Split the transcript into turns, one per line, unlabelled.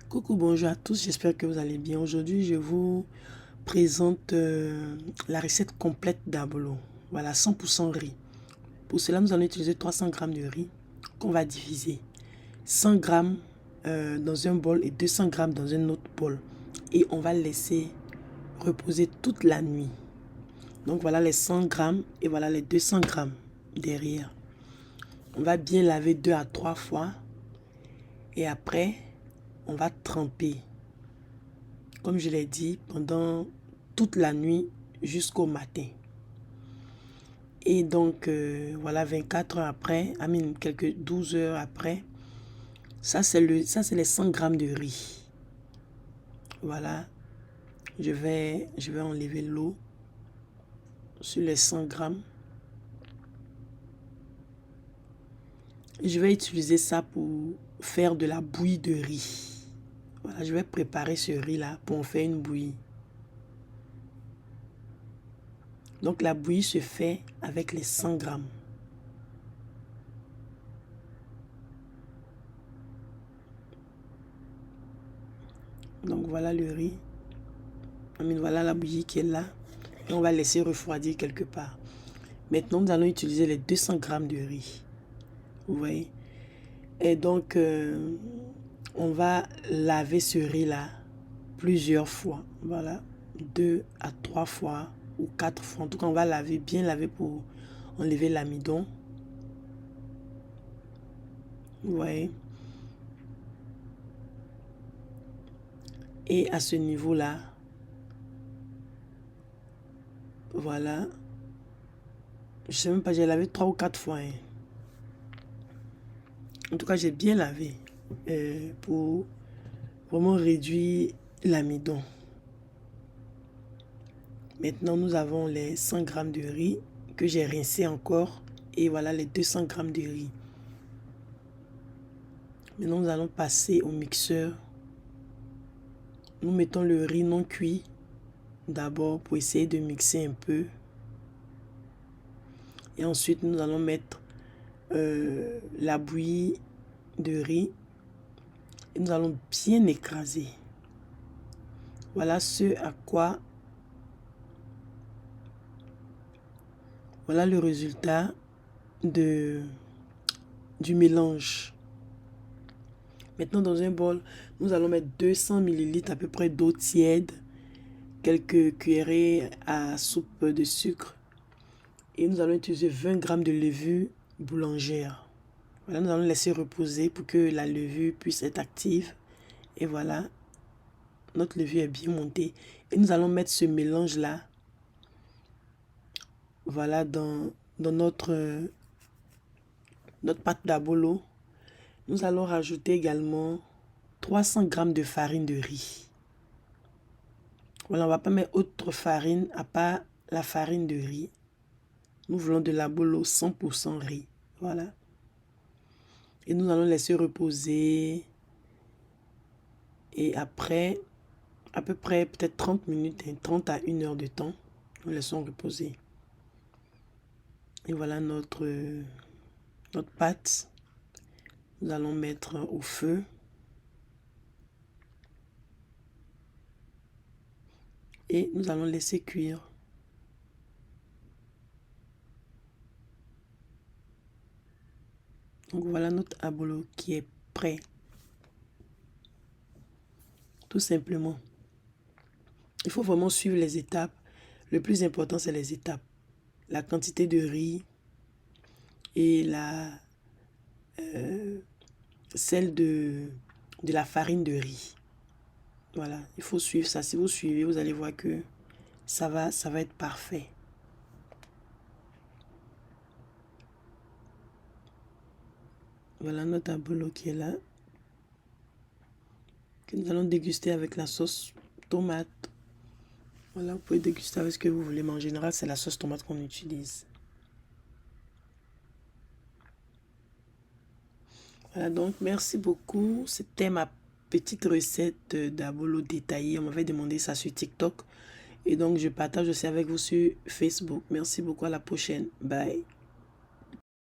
Coucou, bonjour à tous, j'espère que vous allez bien. Aujourd'hui, je vous présente la recette complète d'abolo. Voilà, 100% riz. Pour cela, nous allons utiliser 300 g de riz qu'on va diviser. 100 g dans un bol et 200 g dans un autre bol. Et on va laisser reposer toute la nuit. Donc voilà les 100 g et voilà les 200 g derrière. On va bien laver 2 à 3 fois. Et après, on va tremper. Comme je l'ai dit, pendant toute la nuit jusqu'au matin. Et donc, voilà, 24 heures après, quelques 12 heures après, ça c'est les 100 g de riz. Voilà, je vais enlever l'eau sur les 100 g. Je vais utiliser ça pour faire de la bouillie de riz. Voilà, je vais préparer ce riz-là pour en faire une bouillie. Donc la bouillie se fait avec les 100 g. Donc voilà le riz. Voilà la bouillie qui est là. Et on va laisser refroidir quelque part. Maintenant, nous allons utiliser les 200 g de riz. Vous voyez? Et donc, on va laver ce riz-là plusieurs fois. Voilà, 2 à 3 fois ou 4 fois. En tout cas, on va laver, bien laver pour enlever l'amidon. Vous voyez? Et à ce niveau-là, voilà. Je sais même pas, j'ai lavé 3 ou 4 fois. Hein. En tout cas, j'ai bien lavé pour vraiment réduire l'amidon. Maintenant, nous avons les 100 g de riz que j'ai rincé encore. Et voilà les 200 g de riz. Maintenant, nous allons passer au mixeur. Nous mettons le riz non cuit d'abord pour essayer de mixer un peu. Et ensuite, nous allons mettre la bouillie de riz. Et nous allons bien écraser. Voilà ce à quoi... Voilà le résultat du mélange. Maintenant, dans un bol, nous allons mettre 200 ml à peu près d'eau tiède, quelques cuillerées à soupe de sucre. Et nous allons utiliser 20 g de levure boulangère. Voilà, nous allons laisser reposer pour que la levure puisse être active. Et voilà, notre levure est bien montée. Et nous allons mettre ce mélange-là, voilà, dans notre pâte d'abolo. Nous allons rajouter également 300 g de farine de riz. Voilà, on ne va pas mettre autre farine à part la farine de riz. Nous voulons de l'abolo 100% riz. Voilà. Et nous allons laisser reposer. Et après, à peu près peut-être 30 minutes, 30 à 1 heure de temps, nous laissons reposer. Et voilà notre pâte. Nous allons mettre au feu. Et nous allons laisser cuire. Donc voilà notre abolo qui est prêt. Tout simplement. Il faut vraiment suivre les étapes. Le plus important, c'est les étapes. La quantité de riz et celle de la farine de riz. Voilà, il faut suivre ça. Si vous suivez, vous allez voir que ça va être parfait. Voilà notre abolo qui est là. Que nous allons déguster avec la sauce tomate. Voilà, vous pouvez déguster avec ce que vous voulez, mais en général, c'est la sauce tomate qu'on utilise. Voilà, donc merci beaucoup. C'était ma petite recette d'abolo détaillée. On m'avait demandé ça sur TikTok. Et donc, je partage aussi avec vous sur Facebook. Merci beaucoup. À la prochaine. Bye.